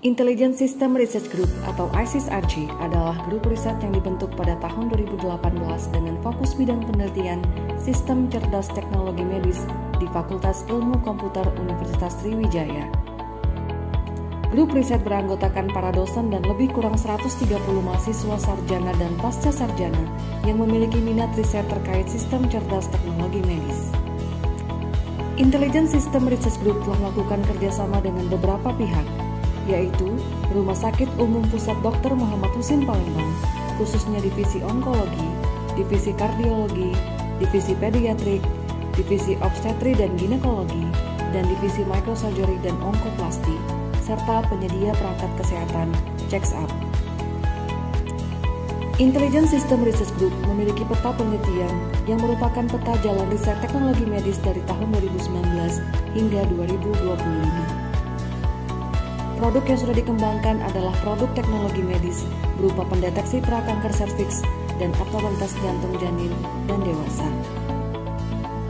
Intelligent System Research Group atau ISIS-RG adalah grup riset yang dibentuk pada tahun 2018 dengan fokus bidang penelitian sistem cerdas teknologi medis di Fakultas Ilmu Komputer Universitas Sriwijaya. Grup riset beranggotakan para dosen dan lebih kurang 130 mahasiswa sarjana dan pasca sarjana yang memiliki minat riset terkait sistem cerdas teknologi medis. Intelligent System Research Group telah melakukan kerjasama dengan beberapa pihak, yaitu Rumah Sakit Umum Pusat Dr. Muhammad Husin Palembang, khususnya Divisi Onkologi, Divisi Kardiologi, Divisi Pediatrik, Divisi Obstetri dan Ginekologi, dan Divisi Microsurgery dan Onkoplasti, serta penyedia perangkat kesehatan ChecksUp. Intelligent System Research Group memiliki peta penelitian yang merupakan peta jalan riset teknologi medis dari tahun 2019 hingga 2025. Produk yang sudah dikembangkan adalah produk teknologi medis berupa pendeteksi prakanker serviks dan abdomen tes jantung janin dan dewasa.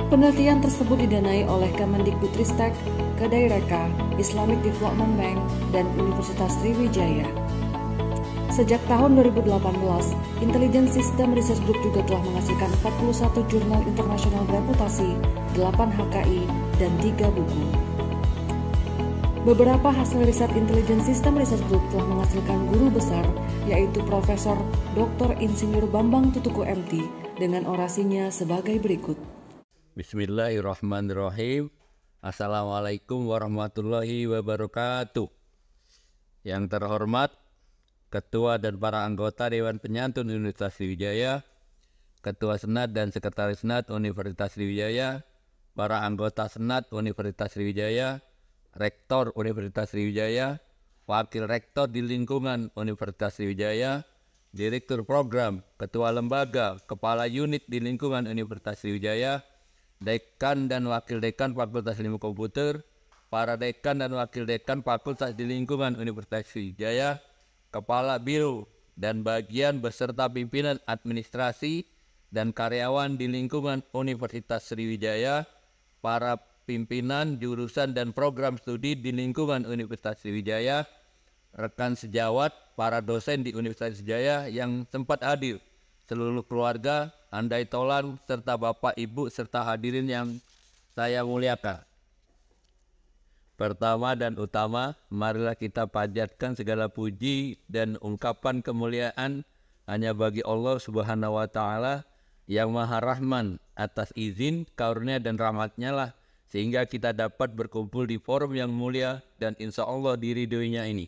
Penelitian tersebut didanai oleh Kemendikbudristek, Kedai Reka, Islamic Development Bank, dan Universitas Sriwijaya. Sejak tahun 2018, Intelligent System Research Group juga telah menghasilkan 41 jurnal internasional bereputasi, 8 HKI, dan 3 buku. Beberapa hasil riset Intelligent System Research Group telah menghasilkan guru besar, yaitu Profesor Dr. Insinyur Bambang Tutuku MT, dengan orasinya sebagai berikut. Bismillahirrahmanirrahim. Assalamualaikum warahmatullahi wabarakatuh. Yang terhormat Ketua dan para anggota Dewan Penyantun Universitas Sriwijaya, Ketua Senat dan Sekretaris Senat Universitas Sriwijaya, para anggota Senat Universitas Sriwijaya, Rektor Universitas Sriwijaya, Wakil Rektor di lingkungan Universitas Sriwijaya, Direktur Program, Ketua Lembaga, Kepala Unit di lingkungan Universitas Sriwijaya, Dekan dan Wakil Dekan Fakultas Ilmu Komputer, para Dekan dan Wakil Dekan Fakultas di lingkungan Universitas Sriwijaya, Kepala Biro dan Bagian beserta pimpinan administrasi dan karyawan di lingkungan Universitas Sriwijaya, para pimpinan jurusan dan program studi di lingkungan Universitas Sriwijaya, rekan sejawat, para dosen di Universitas Sriwijaya yang sempat hadir, seluruh keluarga, andai tolan, serta Bapak Ibu serta hadirin yang saya muliakan. Pertama dan utama, marilah kita panjatkan segala puji dan ungkapan kemuliaan hanya bagi Allah Subhanahu wa Ta'ala yang Maha Rahman atas izin, karunia dan rahmatnya lah sehingga kita dapat berkumpul di forum yang mulia dan insya Allah diridhoinya ini.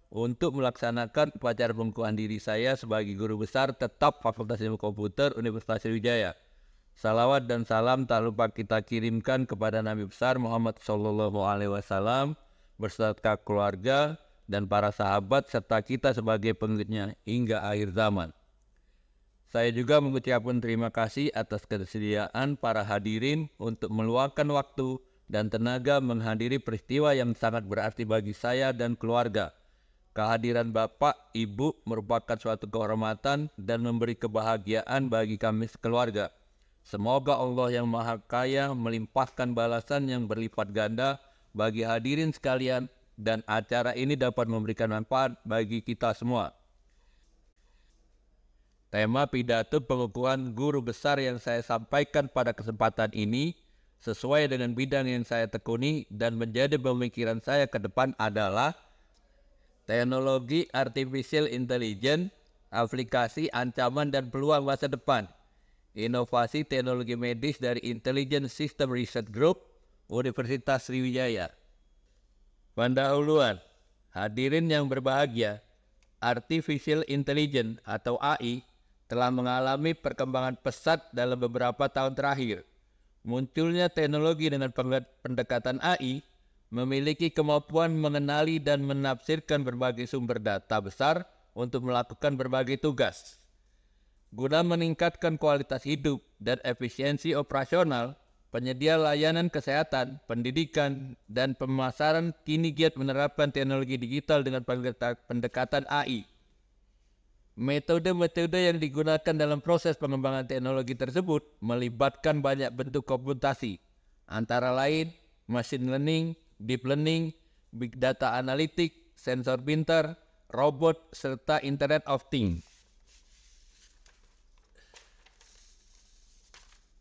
Untuk melaksanakan upacara pengukuhan diri saya sebagai guru besar tetap Fakultas Ilmu Komputer Universitas Sriwijaya. Salawat dan salam tak lupa kita kirimkan kepada Nabi besar Muhammad SAW beserta keluarga dan para sahabat serta kita sebagai pengikutnya hingga akhir zaman. Saya juga mengucapkan terima kasih atas kesediaan para hadirin untuk meluangkan waktu dan tenaga menghadiri peristiwa yang sangat berarti bagi saya dan keluarga. Kehadiran Bapak, Ibu merupakan suatu kehormatan dan memberi kebahagiaan bagi kami sekeluarga. Semoga Allah yang Maha Kaya melimpahkan balasan yang berlipat ganda bagi hadirin sekalian dan acara ini dapat memberikan manfaat bagi kita semua. Tema pidato pengukuhan guru besar yang saya sampaikan pada kesempatan ini sesuai dengan bidang yang saya tekuni dan menjadi pemikiran saya ke depan adalah teknologi artificial intelligence, aplikasi, ancaman dan peluang masa depan. Inovasi teknologi medis dari Intelligent System Research Group Universitas Sriwijaya. Pendahuluan, hadirin yang berbahagia, Artificial Intelligence atau AI telah mengalami perkembangan pesat dalam beberapa tahun terakhir. Munculnya teknologi dengan pendekatan AI memiliki kemampuan mengenali dan menafsirkan berbagai sumber data besar untuk melakukan berbagai tugas. Guna meningkatkan kualitas hidup dan efisiensi operasional, penyedia layanan kesehatan, pendidikan, dan pemasaran kini giat menerapkan teknologi digital dengan pendekatan AI. Metode-metode yang digunakan dalam proses pengembangan teknologi tersebut melibatkan banyak bentuk komputasi, antara lain machine learning, deep learning, big data analytics, sensor pintar, robot, serta Internet of Things.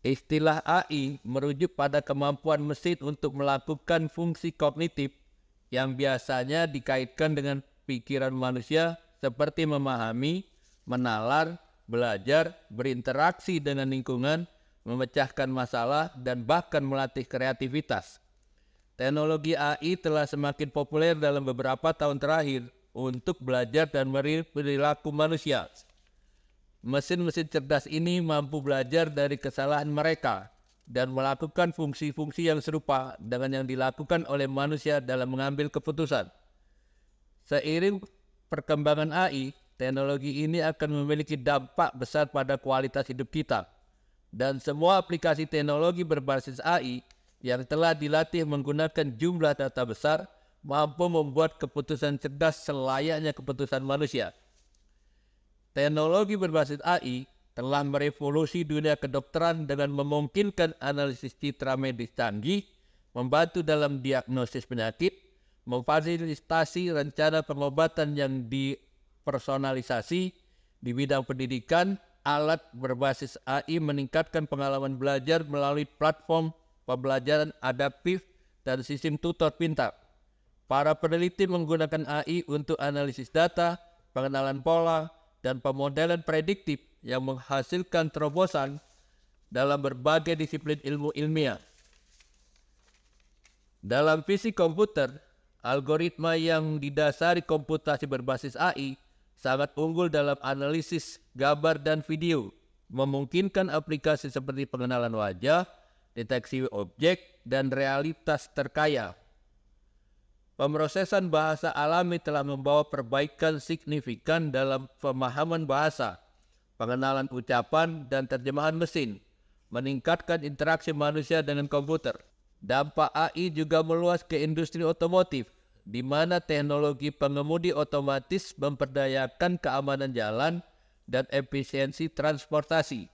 Istilah AI merujuk pada kemampuan mesin untuk melakukan fungsi kognitif yang biasanya dikaitkan dengan pikiran manusia seperti memahami, menalar, belajar, berinteraksi dengan lingkungan, memecahkan masalah, dan bahkan melatih kreativitas. Teknologi AI telah semakin populer dalam beberapa tahun terakhir untuk belajar dan perilaku manusia. Mesin-mesin cerdas ini mampu belajar dari kesalahan mereka dan melakukan fungsi-fungsi yang serupa dengan yang dilakukan oleh manusia dalam mengambil keputusan. Seiring perkembangan AI, teknologi ini akan memiliki dampak besar pada kualitas hidup kita. Dan semua aplikasi teknologi berbasis AI yang telah dilatih menggunakan jumlah data besar mampu membuat keputusan cerdas selayaknya keputusan manusia. Teknologi berbasis AI telah merevolusi dunia kedokteran dengan memungkinkan analisis citra medis canggih, membantu dalam diagnosis penyakit, memfasilitasi rencana pengobatan yang dipersonalisasi di bidang pendidikan. Alat berbasis AI meningkatkan pengalaman belajar melalui platform pembelajaran adaptif dan sistem tutor pintar. Para peneliti menggunakan AI untuk analisis data, pengenalan pola, dan pemodelan prediktif yang menghasilkan terobosan dalam berbagai disiplin ilmu ilmiah. Dalam fisik komputer, algoritma yang didasari komputasi berbasis AI sangat unggul dalam analisis gambar dan video, memungkinkan aplikasi seperti pengenalan wajah, deteksi objek, dan realitas terkaya. Pemrosesan bahasa alami telah membawa perbaikan signifikan dalam pemahaman bahasa, pengenalan ucapan, dan terjemahan mesin, meningkatkan interaksi manusia dengan komputer. Dampak AI juga meluas ke industri otomotif, di mana teknologi pengemudi otomatis memperdayakan keamanan jalan dan efisiensi transportasi.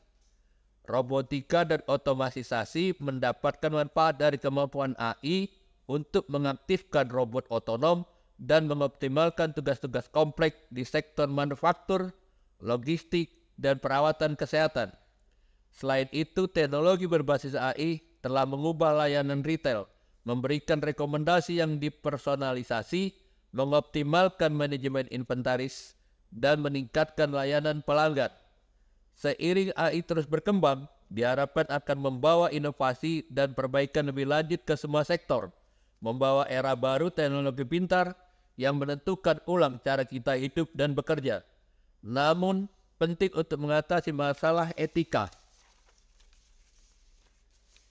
Robotika dan otomatisasi mendapatkan manfaat dari kemampuan AI untuk mengaktifkan robot otonom dan mengoptimalkan tugas-tugas kompleks di sektor manufaktur, logistik, dan perawatan kesehatan. Selain itu, teknologi berbasis AI telah mengubah layanan retail, memberikan rekomendasi yang dipersonalisasi, mengoptimalkan manajemen inventaris, dan meningkatkan layanan pelanggan. Seiring AI terus berkembang, diharapkan akan membawa inovasi dan perbaikan lebih lanjut ke semua sektor, membawa era baru teknologi pintar yang menentukan ulang cara kita hidup dan bekerja. Namun, penting untuk mengatasi masalah etika,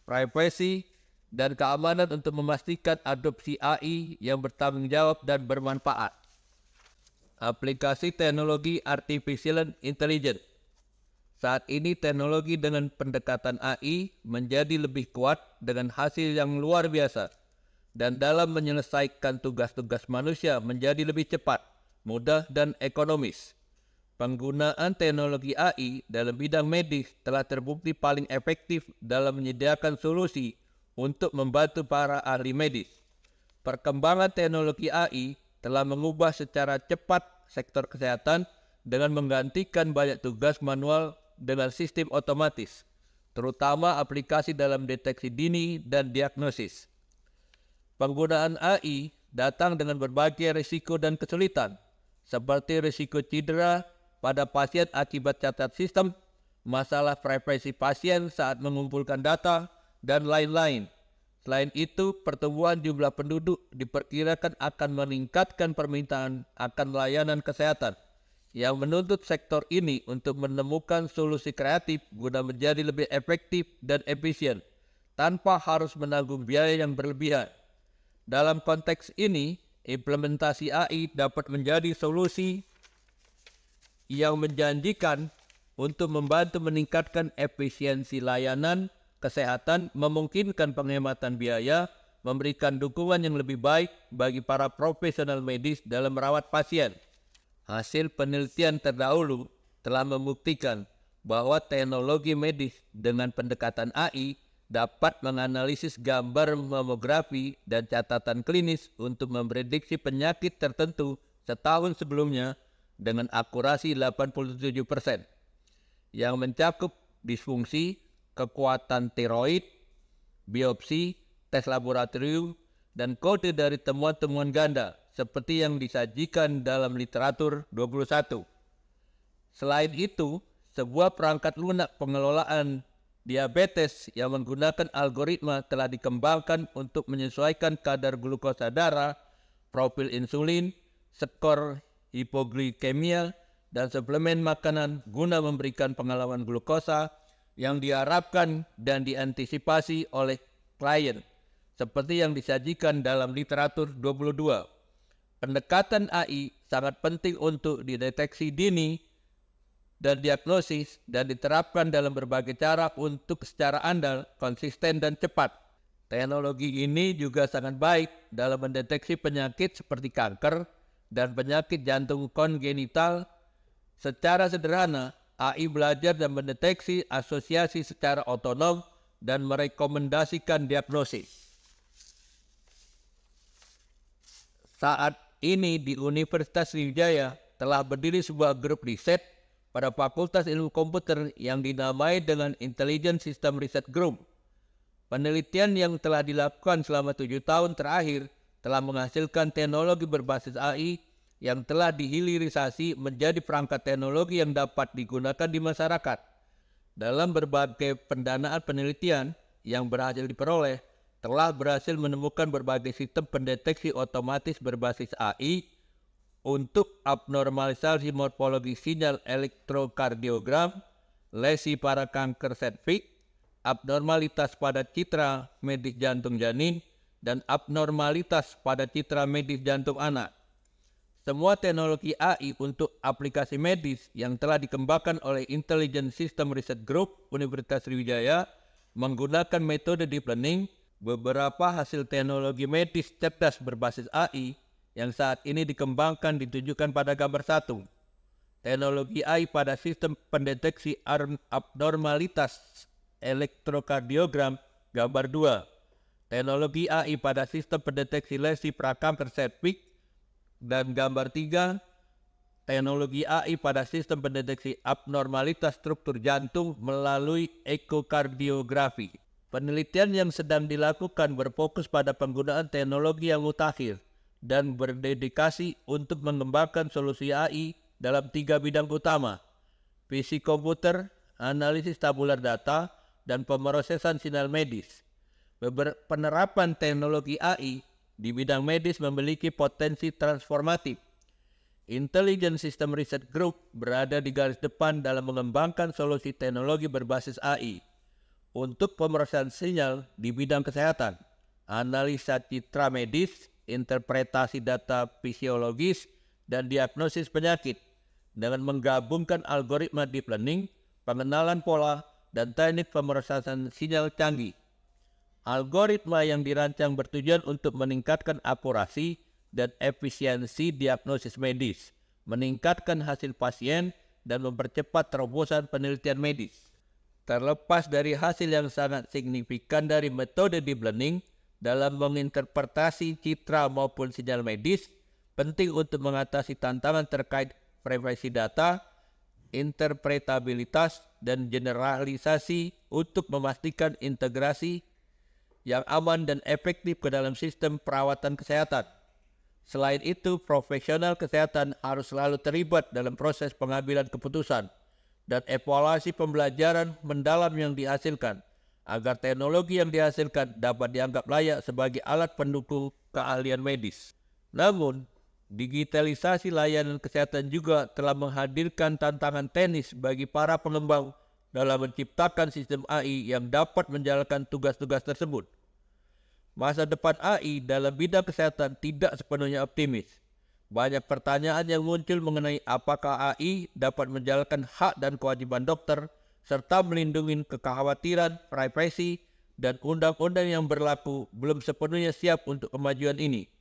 privasi, dan keamanan untuk memastikan adopsi AI yang bertanggung jawab dan bermanfaat. Aplikasi teknologi Artificial Intelligence. Saat ini teknologi dengan pendekatan AI menjadi lebih kuat dengan hasil yang luar biasa, dan dalam menyelesaikan tugas-tugas manusia menjadi lebih cepat, mudah, dan ekonomis. Penggunaan teknologi AI dalam bidang medis telah terbukti paling efektif dalam menyediakan solusi untuk membantu para ahli medis. Perkembangan teknologi AI telah mengubah secara cepat sektor kesehatan dengan menggantikan banyak tugas manual dengan sistem otomatis, terutama aplikasi dalam deteksi dini dan diagnosis. Penggunaan AI datang dengan berbagai risiko dan kesulitan, seperti risiko cedera pada pasien akibat cacat sistem, masalah privasi pasien saat mengumpulkan data, dan lain-lain. Selain itu, pertumbuhan jumlah penduduk diperkirakan akan meningkatkan permintaan akan layanan kesehatan, yang menuntut sektor ini untuk menemukan solusi kreatif guna menjadi lebih efektif dan efisien, tanpa harus menanggung biaya yang berlebihan. Dalam konteks ini, implementasi AI dapat menjadi solusi yang menjanjikan untuk membantu meningkatkan efisiensi layanan kesehatan, memungkinkan penghematan biaya, memberikan dukungan yang lebih baik bagi para profesional medis dalam merawat pasien. Hasil penelitian terdahulu telah membuktikan bahwa teknologi medis dengan pendekatan AI dapat menganalisis gambar mamografi dan catatan klinis untuk memprediksi penyakit tertentu setahun sebelumnya dengan akurasi 87%, yang mencakup disfungsi, kekuatan tiroid, biopsi, tes laboratorium, dan kode dari temuan-temuan ganda seperti yang disajikan dalam literatur 21. Selain itu, sebuah perangkat lunak pengelolaan diabetes yang menggunakan algoritma telah dikembangkan untuk menyesuaikan kadar glukosa darah, profil insulin, skor hipoglikemia, dan suplemen makanan guna memberikan pengalaman glukosa yang diharapkan dan diantisipasi oleh klien, seperti yang disajikan dalam literatur 22. Pendekatan AI sangat penting untuk dideteksi dini dan diagnosis dan diterapkan dalam berbagai cara untuk secara andal, konsisten, dan cepat. Teknologi ini juga sangat baik dalam mendeteksi penyakit seperti kanker dan penyakit jantung kongenital. Secara sederhana, AI belajar dan mendeteksi asosiasi secara otonom dan merekomendasikan diagnosis. Saat ini di Universitas Sriwijaya telah berdiri sebuah grup riset pada Fakultas Ilmu Komputer yang dinamai dengan Intelligent System Research Group. Penelitian yang telah dilakukan selama 7 tahun terakhir telah menghasilkan teknologi berbasis AI yang telah dihilirisasi menjadi perangkat teknologi yang dapat digunakan di masyarakat. Dalam berbagai pendanaan penelitian yang berhasil diperoleh, telah berhasil menemukan berbagai sistem pendeteksi otomatis berbasis AI untuk abnormalisasi morfologi sinyal elektrokardiogram, lesi pada kanker serviks, abnormalitas pada citra medis jantung janin, dan abnormalitas pada citra medis jantung anak. Semua teknologi AI untuk aplikasi medis yang telah dikembangkan oleh Intelligent System Research Group Universitas Sriwijaya menggunakan metode deep learning. Beberapa hasil teknologi medis cerdas berbasis AI yang saat ini dikembangkan ditunjukkan pada gambar 1. Teknologi AI pada sistem pendeteksi abnormalitas elektrokardiogram, gambar 2. Teknologi AI pada sistem pendeteksi lesi prakanker serviks, dan gambar 3. Teknologi AI pada sistem pendeteksi abnormalitas struktur jantung melalui ekokardiografi. Penelitian yang sedang dilakukan berfokus pada penggunaan teknologi yang mutakhir dan berdedikasi untuk mengembangkan solusi AI dalam 3 bidang utama: fisik komputer, analisis tabular data, dan pemrosesan sinyal medis. Penerapan teknologi AI di bidang medis memiliki potensi transformatif. Intelligent System Research Group berada di garis depan dalam mengembangkan solusi teknologi berbasis AI untuk pemrosesan sinyal di bidang kesehatan, analisa citra medis, interpretasi data fisiologis, dan diagnosis penyakit dengan menggabungkan algoritma deep learning, pengenalan pola, dan teknik pemrosesan sinyal canggih. Algoritma yang dirancang bertujuan untuk meningkatkan akurasi dan efisiensi diagnosis medis, meningkatkan hasil pasien, dan mempercepat terobosan penelitian medis. Terlepas dari hasil yang sangat signifikan dari metode deep learning dalam menginterpretasi citra maupun sinyal medis, penting untuk mengatasi tantangan terkait privasi data, interpretabilitas, dan generalisasi untuk memastikan integrasi yang aman dan efektif ke dalam sistem perawatan kesehatan. Selain itu, profesional kesehatan harus selalu terlibat dalam proses pengambilan keputusan dan evaluasi pembelajaran mendalam yang dihasilkan, agar teknologi yang dihasilkan dapat dianggap layak sebagai alat pendukung keahlian medis. Namun, digitalisasi layanan kesehatan juga telah menghadirkan tantangan teknis bagi para pengembang dalam menciptakan sistem AI yang dapat menjalankan tugas-tugas tersebut. Masa depan AI dalam bidang kesehatan tidak sepenuhnya optimis. Banyak pertanyaan yang muncul mengenai apakah AI dapat menjalankan hak dan kewajiban dokter, serta melindungi kekhawatiran, privasi, dan undang-undang yang berlaku belum sepenuhnya siap untuk kemajuan ini.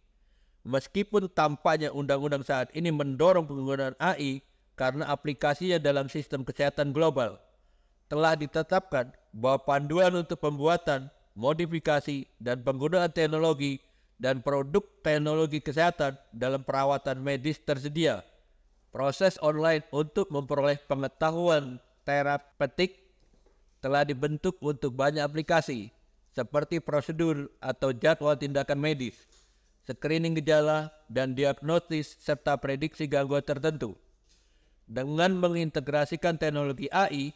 Meskipun tampaknya undang-undang saat ini mendorong penggunaan AI karena aplikasinya dalam sistem kesehatan global, telah ditetapkan bahwa panduan untuk pembuatan, modifikasi, dan penggunaan teknologi dan produk teknologi kesehatan dalam perawatan medis tersedia. Proses online untuk memperoleh pengetahuan terapeutik telah dibentuk untuk banyak aplikasi, seperti prosedur atau jadwal tindakan medis, screening gejala, dan diagnosis serta prediksi gangguan tertentu. Dengan mengintegrasikan teknologi AI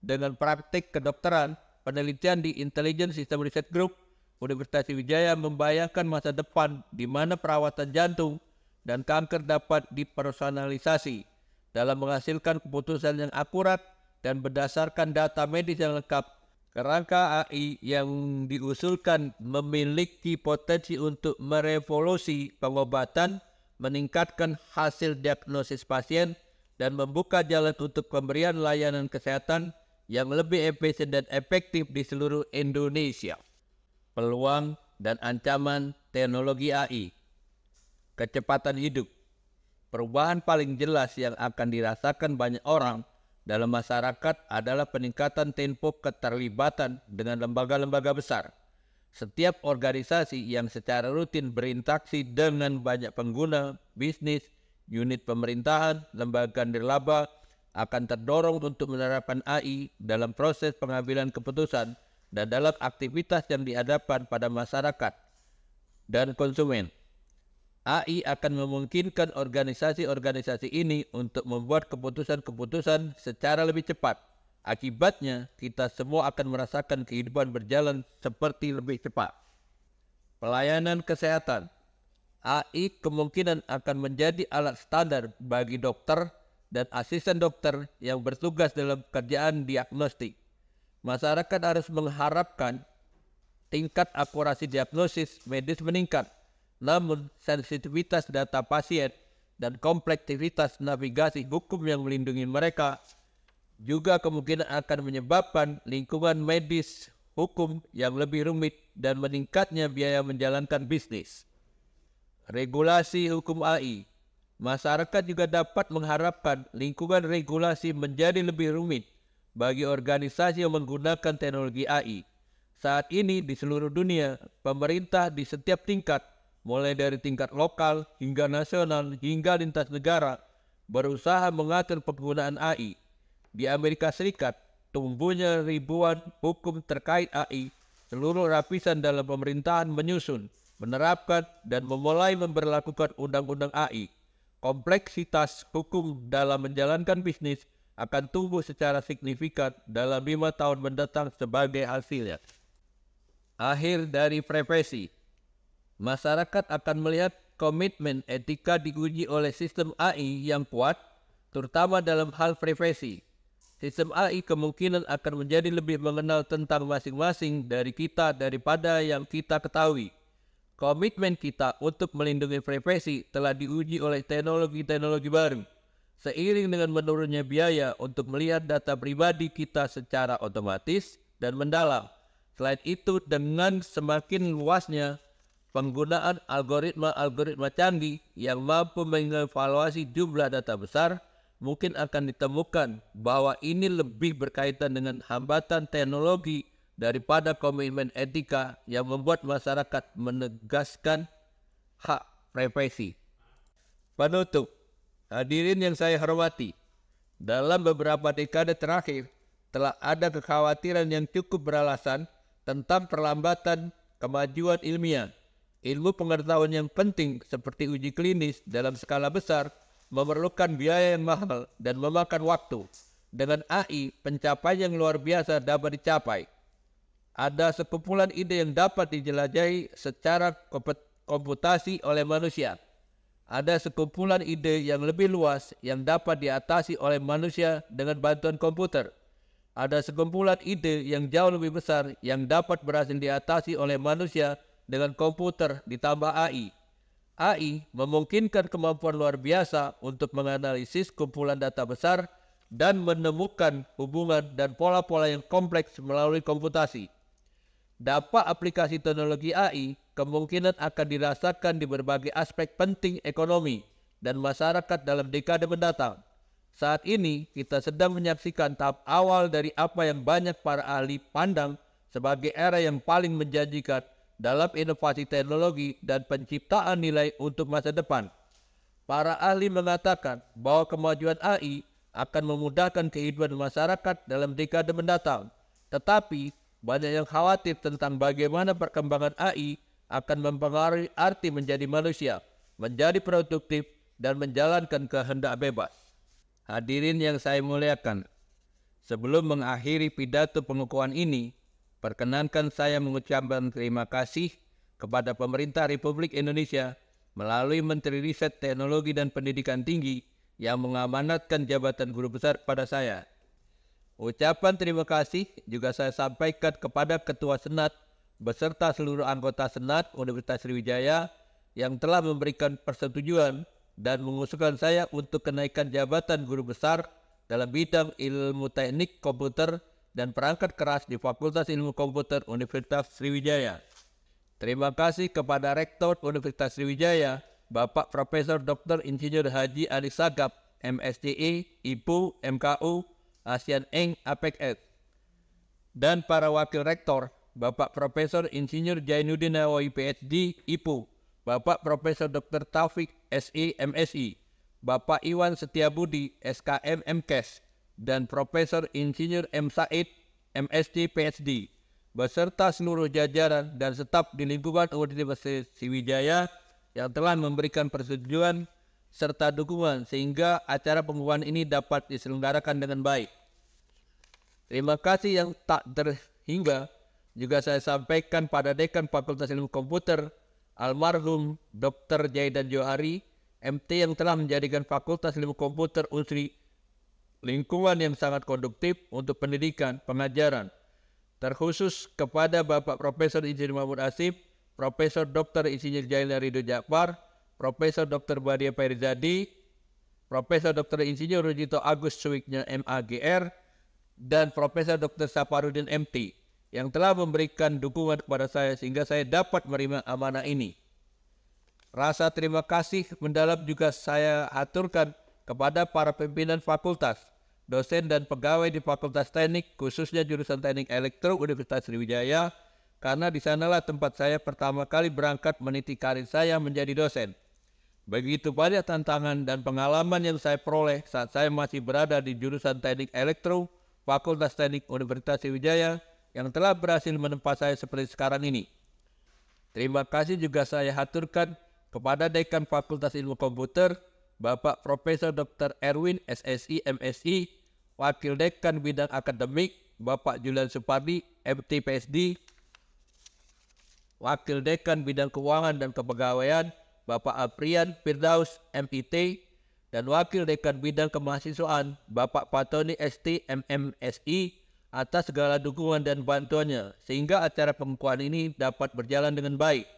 dengan praktik kedokteran, penelitian di Intelligent System Research Group, Universitas Sriwijaya membayangkan masa depan di mana perawatan jantung dan kanker dapat dipersonalisasi dalam menghasilkan keputusan yang akurat dan berdasarkan data medis yang lengkap. Kerangka AI yang diusulkan memiliki potensi untuk merevolusi pengobatan, meningkatkan hasil diagnosis pasien, dan membuka jalan untuk pemberian layanan kesehatan yang lebih efisien dan efektif di seluruh Indonesia. Peluang dan ancaman teknologi AI. Kecepatan hidup. Perubahan paling jelas yang akan dirasakan banyak orang dalam masyarakat adalah peningkatan tempo keterlibatan dengan lembaga-lembaga besar. Setiap organisasi yang secara rutin berinteraksi dengan banyak pengguna, bisnis, unit pemerintahan, lembaga nirlaba akan terdorong untuk menerapkan AI dalam proses pengambilan keputusan dan dalam aktivitas yang dihadapkan pada masyarakat dan konsumen. AI akan memungkinkan organisasi-organisasi ini untuk membuat keputusan-keputusan secara lebih cepat. Akibatnya, kita semua akan merasakan kehidupan berjalan seperti lebih cepat. Pelayanan kesehatan. AI kemungkinan akan menjadi alat standar bagi dokter dan asisten dokter yang bertugas dalam pekerjaan diagnostik. Masyarakat harus mengharapkan tingkat akurasi diagnosis medis meningkat. Namun, sensitivitas data pasien dan kompleksitas navigasi hukum yang melindungi mereka juga kemungkinan akan menyebabkan lingkungan medis hukum yang lebih rumit dan meningkatnya biaya menjalankan bisnis. Regulasi hukum AI. Masyarakat juga dapat mengharapkan lingkungan regulasi menjadi lebih rumit bagi organisasi yang menggunakan teknologi AI. Saat ini di seluruh dunia, pemerintah di setiap tingkat, mulai dari tingkat lokal hingga nasional hingga lintas negara, berusaha mengatur penggunaan AI. Di Amerika Serikat, tumbuhnya ribuan hukum terkait AI, seluruh lapisan dalam pemerintahan menyusun, menerapkan, dan memulai memberlakukan undang-undang AI. Kompleksitas hukum dalam menjalankan bisnis akan tumbuh secara signifikan dalam 5 tahun mendatang sebagai hasilnya. Akhir dari profesi. Masyarakat akan melihat komitmen etika diuji oleh sistem AI yang kuat, terutama dalam hal profesi. Sistem AI kemungkinan akan menjadi lebih mengenal tentang masing-masing dari kita daripada yang kita ketahui. Komitmen kita untuk melindungi profesi telah diuji oleh teknologi-teknologi baru, seiring dengan menurunnya biaya untuk melihat data pribadi kita secara otomatis dan mendalam. Selain itu, dengan semakin luasnya penggunaan algoritma-algoritma canggih yang mampu mengevaluasi jumlah data besar, mungkin akan ditemukan bahwa ini lebih berkaitan dengan hambatan teknologi daripada komitmen etika yang membuat masyarakat menegaskan hak privasi. Penutup, hadirin yang saya hormati, dalam beberapa dekade terakhir telah ada kekhawatiran yang cukup beralasan tentang perlambatan kemajuan ilmiah. Ilmu pengetahuan yang penting seperti uji klinis dalam skala besar memerlukan biaya yang mahal dan memakan waktu. Dengan AI, pencapaian yang luar biasa dapat dicapai. Ada sekumpulan ide yang dapat dijelajahi secara komputasi oleh manusia. Ada sekumpulan ide yang lebih luas yang dapat diatasi oleh manusia dengan bantuan komputer. Ada sekumpulan ide yang jauh lebih besar yang dapat berhasil diatasi oleh manusia dengan komputer ditambah AI. AI memungkinkan kemampuan luar biasa untuk menganalisis kumpulan data besar dan menemukan hubungan dan pola-pola yang kompleks melalui komputasi. Dampak aplikasi teknologi AI kemungkinan akan dirasakan di berbagai aspek penting ekonomi dan masyarakat dalam dekade mendatang. Saat ini kita sedang menyaksikan tahap awal dari apa yang banyak para ahli pandang sebagai era yang paling menjanjikan dalam inovasi teknologi dan penciptaan nilai untuk masa depan. Para ahli mengatakan bahwa kemajuan AI akan memudahkan kehidupan masyarakat dalam dekade mendatang. Tetapi banyak yang khawatir tentang bagaimana perkembangan AI akan mempengaruhi arti menjadi manusia, menjadi produktif, dan menjalankan kehendak bebas. Hadirin yang saya muliakan, sebelum mengakhiri pidato pengukuhan ini, perkenankan saya mengucapkan terima kasih kepada pemerintah Republik Indonesia melalui Menteri Riset Teknologi dan Pendidikan Tinggi yang mengamanatkan jabatan guru besar pada saya. Ucapan terima kasih juga saya sampaikan kepada Ketua Senat beserta seluruh anggota Senat Universitas Sriwijaya yang telah memberikan persetujuan dan mengusulkan saya untuk kenaikan jabatan guru besar dalam bidang ilmu teknik komputer dan perangkat keras di Fakultas Ilmu Komputer Universitas Sriwijaya. Terima kasih kepada Rektor Universitas Sriwijaya, Bapak Profesor Dr. Insinyur Haji Ali Sagap, MSCI, IPU, MKU, ASEAN Eng, APEX, dan para Wakil Rektor, Bapak Profesor Insinyur Jainuddin Nawawi, PhD, IPU, Bapak Profesor Dr. Taufik, SI, MSI, Bapak Iwan Setiabudi, SKM, MKes, dan Profesor Insinyur M. Said, MSc, PhD, beserta seluruh jajaran dan staf di lingkungan Universitas Sriwijaya yang telah memberikan persetujuan serta dukungan sehingga acara pengukuhan ini dapat diselenggarakan dengan baik. Terima kasih yang tak terhingga juga saya sampaikan pada Dekan Fakultas Ilmu Komputer, almarhum Dr. Jaidan Johari, MT, yang telah menjadikan Fakultas Ilmu Komputer Unsri lingkungan yang sangat konduktif untuk pendidikan, pengajaran. Terkhusus kepada Bapak Profesor Insinyur Mahmud Asif, Profesor Dr. Insinyur Jailani Ridho Jakfar, Profesor Dr. Badia Fairizadi, Profesor Dr. Insinyur Rujito Agus Suwiknya MAGR, dan Profesor Dr. Saparudin MT yang telah memberikan dukungan kepada saya sehingga saya dapat menerima amanah ini. Rasa terima kasih mendalam juga saya aturkan kepada para pimpinan fakultas, dosen dan pegawai di Fakultas Teknik, khususnya jurusan Teknik Elektro Universitas Sriwijaya, karena di sanalah tempat saya pertama kali berangkat meniti karir saya menjadi dosen. Begitu banyak tantangan dan pengalaman yang saya peroleh saat saya masih berada di jurusan Teknik Elektro Fakultas Teknik Universitas Sriwijaya yang telah berhasil menempa saya seperti sekarang ini. Terima kasih juga saya haturkan kepada Dekan Fakultas Ilmu Komputer, Bapak Profesor Dr. Erwin, SSI, MSI, Wakil Dekan Bidang Akademik, Bapak Julian Supardi, MT, PSD, Wakil Dekan Bidang Keuangan dan Kepegawaian, Bapak Aprian Firdaus, MIT, dan Wakil Dekan Bidang Kemahasiswaan, Bapak Patoni, ST, MMSI, atas segala dukungan dan bantuannya, sehingga acara pengukuhan ini dapat berjalan dengan baik.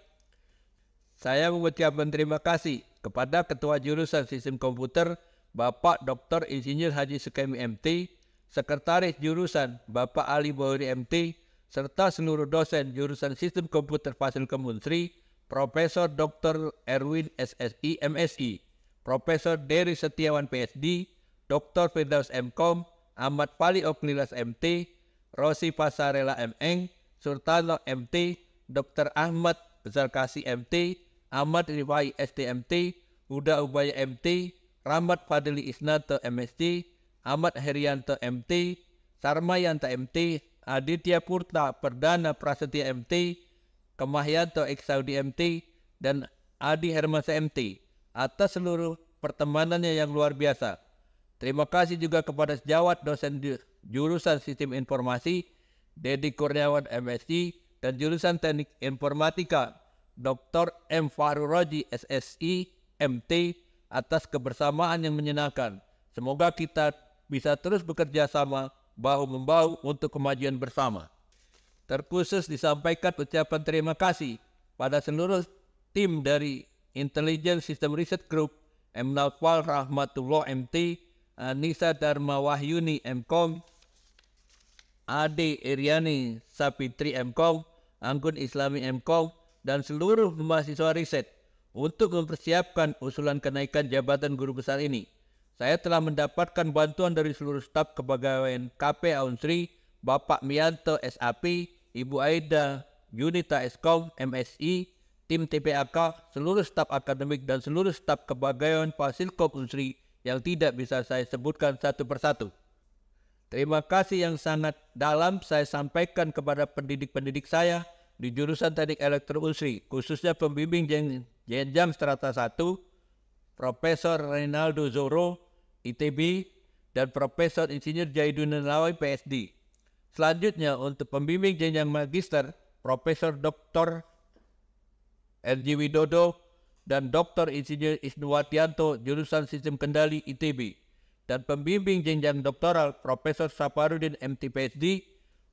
Saya mengucapkan terima kasih kepada Ketua Jurusan Sistem Komputer, Bapak Dr. Insinyur Haji Sukemi MT, Sekretaris Jurusan, Bapak Ali Bohri MT, serta seluruh dosen Jurusan Sistem Komputer Fasilkom Unsri, Profesor Dr. Erwin, SSI, MSI, Profesor Dery Setiawan, PhD, Dr. Firdaus MKom, Ahmad Pali Oknilas MT, Rosi Pasarela MN, Sultano MT, Dr. Ahmad Bezalkasi MT, Ahmad Rifai STMT, Huda Ubaya MT, Rahmat Fadli Isnanto MSc, Ahmad Herianto MT, Sarmayanto MT, Aditya Purta Perdana Prasetya MT, Kemahyanto Eksaudi MT, dan Adi Hermansa MT atas seluruh pertemanannya yang luar biasa. Terima kasih juga kepada sejawat dosen jurusan Sistem Informasi, Dedi Kurniawan MSc, dan jurusan Teknik Informatika, Dr. M. Fahru Roji SSI, MT, atas kebersamaan yang menyenangkan. Semoga kita bisa terus bekerja sama, bahu-membahu untuk kemajuan bersama. Terkhusus disampaikan ucapan terima kasih pada seluruh tim dari Intelligence System Research Group, M. Naufal Rahmatullah MT, Anissa Dharma Wahyuni MKom, Ade Iriani Sapitri MKom, Anggun Islami MKom, dan seluruh mahasiswa riset untuk mempersiapkan usulan kenaikan jabatan guru besar ini. saya telah mendapatkan bantuan dari seluruh staf kepegawaian KP Unsri, Bapak Mianto SAP, Ibu Aida, Yunita Eskom, MSI, tim TPAK, seluruh staf akademik dan seluruh staf kepegawaian Fasilkom Unsri yang tidak bisa saya sebutkan satu persatu. Terima kasih yang sangat dalam saya sampaikan kepada pendidik-pendidik saya di jurusan Teknik Elektro Unsri, khususnya pembimbing jenjang strata 1, Profesor Reynaldo Zoro, ITB, dan Profesor Insinyur Jaidun Nawawi, PSD. Selanjutnya untuk pembimbing jenjang magister, Profesor Dr. LG Widodo dan Dr. Insinyur Isnuwatianto, jurusan Sistem Kendali, ITB. Dan pembimbing jenjang doktoral, Profesor Saparudin, MT, PSD.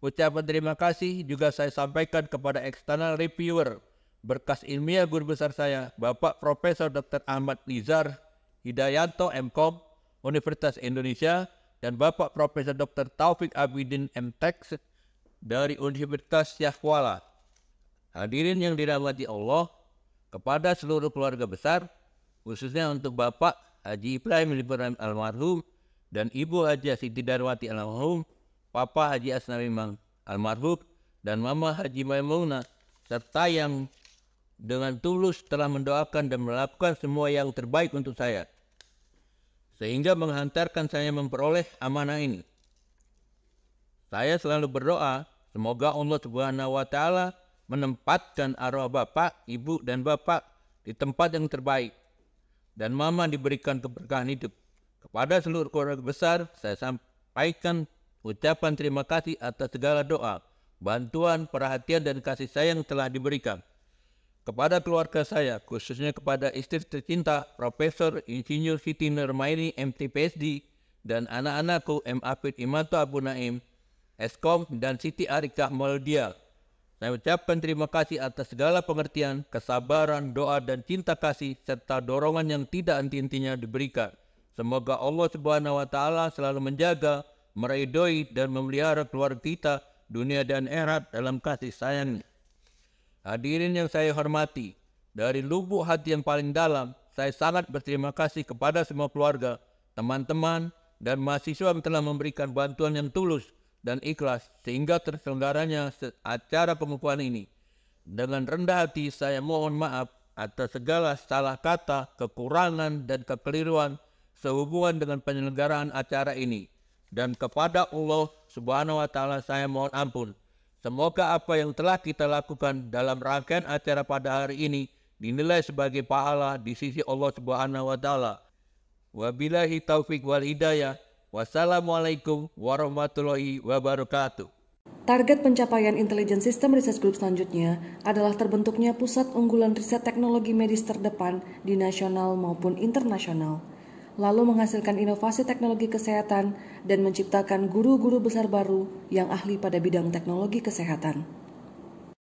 Ucapan terima kasih juga saya sampaikan kepada external reviewer berkas ilmiah guru besar saya, Bapak Profesor Dr. Ahmad Nizar Hidayanto, MKom, Universitas Indonesia, dan Bapak Profesor Dr. Taufik Abidin, MTek, dari Universitas Syahkuala. Hadirin yang dirahmati Allah, kepada seluruh keluarga besar, khususnya untuk Bapak Haji Ibrahim almarhum dan Ibu Haji Siti Darwati almarhum, Papa Haji Asnawi almarhum, dan Mama Haji Maimunah, serta yang dengan tulus telah mendoakan dan melakukan semua yang terbaik untuk saya, sehingga menghantarkan saya memperoleh amanah ini. Saya selalu berdoa, semoga Allah Subhanahu wa Ta'ala menempatkan arwah Bapak, Ibu, dan Bapak di tempat yang terbaik, dan Mama diberikan keberkahan hidup. Kepada seluruh keluarga besar, saya sampaikan ucapan terima kasih atas segala doa, bantuan, perhatian, dan kasih sayang telah diberikan. Kepada keluarga saya, khususnya kepada istri tercinta Profesor Insinyur Siti Nurmaini, MT, PSD, dan anak-anakku M. Afid Imanto Abu Naim, Eskom, dan Siti Arikah Maudia. Saya ucapkan terima kasih atas segala pengertian, kesabaran, doa, dan cinta kasih, serta dorongan yang tidak henti-hentinya diberikan. Semoga Allah Subhanahu wa Ta'ala selalu menjaga, meridhoi, dan memelihara keluarga kita, dunia dan akhirat dalam kasih sayang. Hadirin yang saya hormati, dari lubuk hati yang paling dalam, saya sangat berterima kasih kepada semua keluarga, teman-teman, dan mahasiswa yang telah memberikan bantuan yang tulus dan ikhlas sehingga terselenggaranya acara pengukuhan ini. Dengan rendah hati saya mohon maaf atas segala salah kata, kekurangan, dan kekeliruan sehubungan dengan penyelenggaraan acara ini. Dan kepada Allah Subhanahu wa Ta'ala saya mohon ampun. Semoga apa yang telah kita lakukan dalam rangkaian acara pada hari ini dinilai sebagai pahala di sisi Allah Subhanahu wa Ta'ala. Wabillahi taufik wal hidayah. Wassalamualaikum warahmatullahi wabarakatuh. Target pencapaian Intelligent System Research Group selanjutnya adalah terbentuknya pusat unggulan riset teknologi medis terdepan di nasional maupun internasional, lalu menghasilkan inovasi teknologi kesehatan dan menciptakan guru-guru besar baru yang ahli pada bidang teknologi kesehatan.